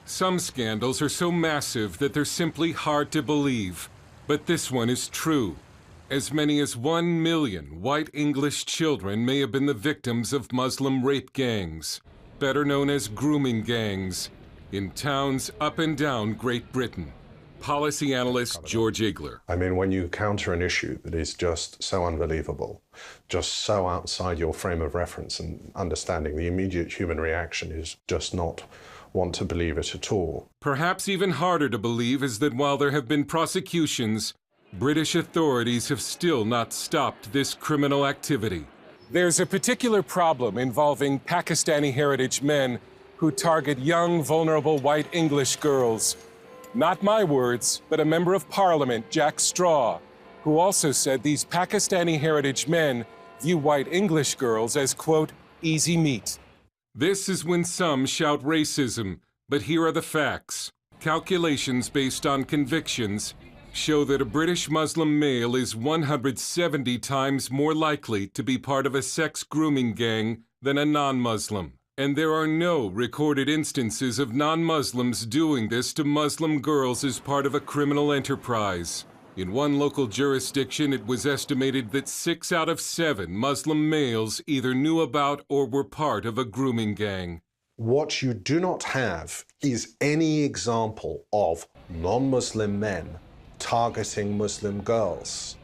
Some scandals are so massive that they're simply hard to believe. But this one is true. As many as 1 million white English children may have been the victims of Muslim rape gangs, better known as grooming gangs, in towns up and down Great Britain. Policy analyst George Igler. I mean, when you counter an issue that is just so unbelievable, just so outside your frame of reference and understanding, the immediate human reaction is just not want to believe it at all. Perhaps even harder to believe is that while there have been prosecutions, British authorities have still not stopped this criminal activity. There's a particular problem involving Pakistani heritage men who target young, vulnerable white English girls. Not my words, but a member of Parliament, Jack Straw, who also said these Pakistani heritage men view white English girls as, quote, easy meat. This is when some shout racism, but here are the facts. Calculations based on convictions show that a British Muslim male is 170 times more likely to be part of a sex grooming gang than a non-Muslim. And there are no recorded instances of non-Muslims doing this to Muslim girls as part of a criminal enterprise. In one local jurisdiction, it was estimated that 6 out of 7 Muslim males either knew about or were part of a grooming gang. What you do not have is any example of non-Muslim men targeting Muslim girls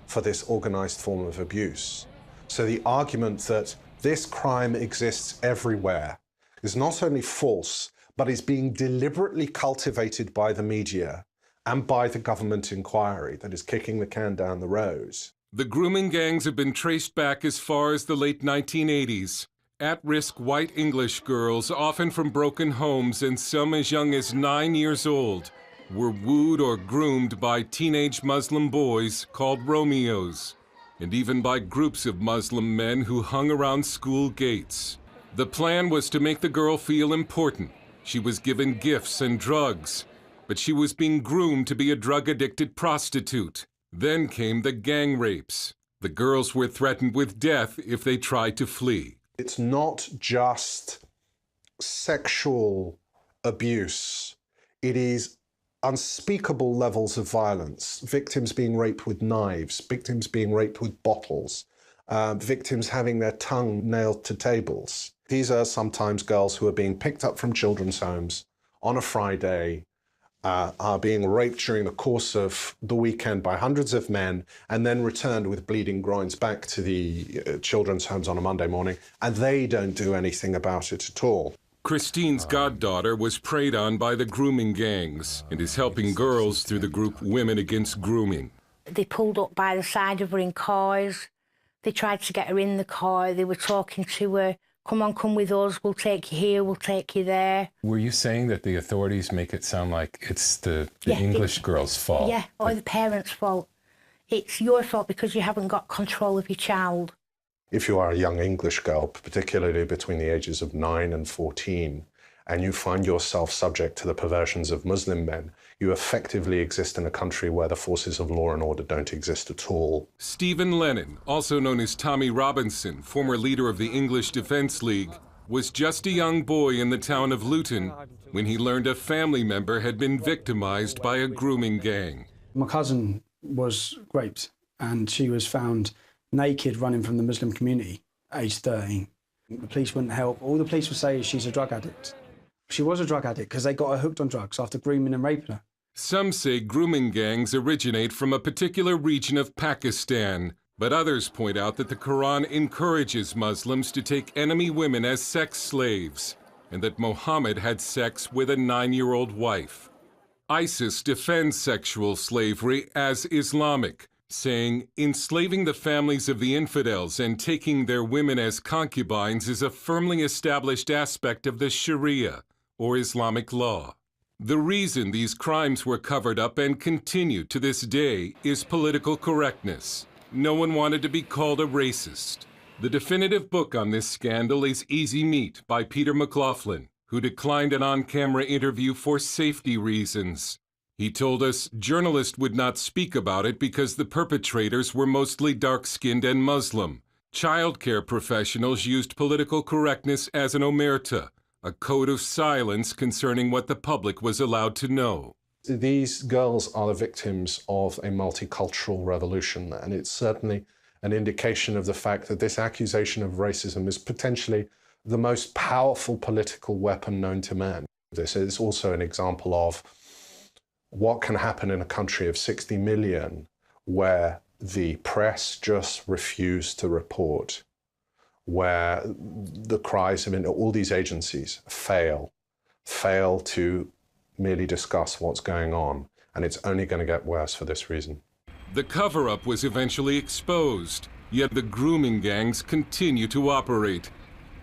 for this organized form of abuse. So the argument that this crime exists everywhere is not only false, but is being deliberately cultivated by the media and by the government inquiry that is kicking the can down the road. The grooming gangs have been traced back as far as the late 1980s. At-risk white English girls, often from broken homes and some as young as 9 years old, were wooed or groomed by teenage Muslim boys called Romeos, and even by groups of Muslim men who hung around school gates. The plan was to make the girl feel important. She was given gifts and drugs, but she was being groomed to be a drug-addicted prostitute. Then came the gang rapes. The girls were threatened with death if they tried to flee. It's not just sexual abuse. It is unspeakable levels of violence. Victims being raped with knives, victims being raped with bottles, victims having their tongue nailed to tables. These are sometimes girls who are being picked up from children's homes on a Friday, are being raped during the course of the weekend by hundreds of men, and then returned with bleeding groins back to the children's homes on a Monday morning, and they don't do anything about it at all. Christine's goddaughter was preyed on by the grooming gangs and is helping girls through the group Women Against Grooming. They pulled up by the side of her in cars. They tried to get her in the car. They were talking to her, come on, come with us, we'll take you here, we'll take you there. Were you saying that the authorities make it sound like it's the English girl's fault? Yeah, or the parents' fault. It's your fault because you haven't got control of your child. If you are a young English girl, particularly between the ages of 9 and 14, and you find yourself subject to the perversions of Muslim men, you effectively exist in a country where the forces of law and order don't exist at all. Stephen Lennon, also known as Tommy Robinson, former leader of the English Defence League, was just a young boy in the town of Luton when he learned a family member had been victimized by a grooming gang. My cousin was raped and she was found naked running from the Muslim community, aged 13. The police wouldn't help. All the police would say is she's a drug addict. She was a drug addict because they got her hooked on drugs after grooming and raping her. Some say grooming gangs originate from a particular region of Pakistan, but others point out that the Quran encourages Muslims to take enemy women as sex slaves, and that Muhammad had sex with a 9-year-old wife. ISIS defends sexual slavery as Islamic, saying enslaving the families of the infidels and taking their women as concubines is a firmly established aspect of the Sharia, or Islamic law. The reason these crimes were covered up and continue to this day is political correctness. No one wanted to be called a racist. The definitive book on this scandal is Easy Meat by Peter McLaughlin, who declined an on-camera interview for safety reasons. He told us journalists would not speak about it because the perpetrators were mostly dark-skinned and Muslim. Child care professionals used political correctness as an omerta, a code of silence concerning what the public was allowed to know. These girls are the victims of a multicultural revolution, and it's certainly an indication of the fact that this accusation of racism is potentially the most powerful political weapon known to man. This is also an example of what can happen in a country of 60 million where the press just refuse to report, where the cries of all these agencies fail to merely discuss what's going on, and it's only going to get worse for this reason. The cover-up was eventually exposed, yet the grooming gangs continue to operate.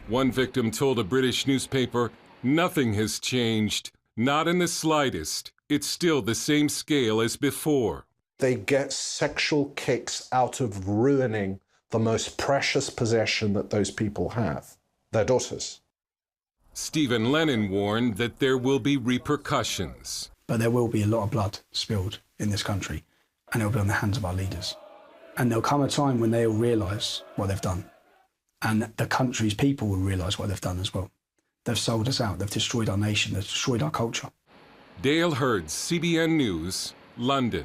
One victim told a British newspaper, "Nothing has changed, not in the slightest. It's still the same scale as before." They get sexual kicks out of ruining the most precious possession that those people have, their daughters. Stephen Lennon warned that there will be repercussions. But there will be a lot of blood spilled in this country, and it'll be on the hands of our leaders. And there'll come a time when they will realise what they've done. And the country's people will realise what they've done as well. They've sold us out, they've destroyed our nation, they've destroyed our culture. Dale Hurd, CBN News, London.